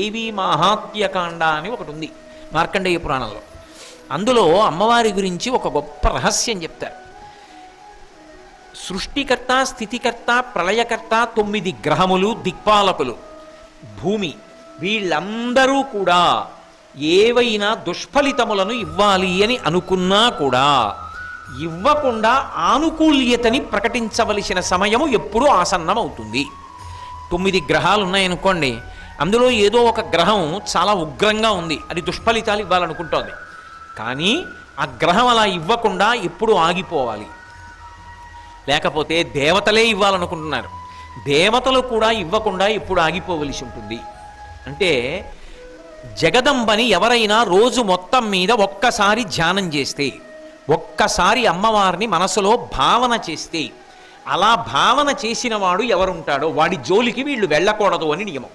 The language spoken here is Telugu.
దేవీ మాహాత్మ్యకాండ అని ఒకటి ఉంది మార్కండేయ పురాణంలో. అందులో అమ్మవారి గురించి ఒక గొప్ప రహస్యం చెప్తారు. సృష్టికర్త, స్థితికర్త, ప్రళయకర్త, 9 గ్రహములు, దిక్పాలకులు, భూమి, వీళ్ళందరూ కూడా ఏవైనా దుష్ఫలితములను ఇవ్వాలి అని అనుకున్నా కూడా ఇవ్వకుండా ఆనుకూల్యతని ప్రకటించవలసిన సమయము ఎప్పుడూ ఆసన్నమవుతుంది. 9 గ్రహాలు ఉన్నాయనుకోండి, అందులో ఏదో ఒక గ్రహం చాలా ఉగ్రంగా ఉంది, అది దుష్ఫలితాలు ఇవ్వాలనుకుంటోంది. కానీ ఆ గ్రహం అలా ఇవ్వకుండా ఎప్పుడు ఆగిపోవాలి. లేకపోతే దేవతలే ఇవ్వాలనుకుంటున్నారు, దేవతలు కూడా ఇవ్వకుండా ఎప్పుడు ఆగిపోవలసి ఉంటుంది. అంటే జగదంబని ఎవరైనా రోజు మొత్తం మీద ఒక్కసారి ధ్యానం చేస్తే, ఒక్కసారి అమ్మవారిని మనసులో భావన చేస్తే, అలా భావన చేసిన వాడు ఎవరుంటాడో వాడి జోలికి వీళ్ళు వెళ్ళకూడదు అని నియమం.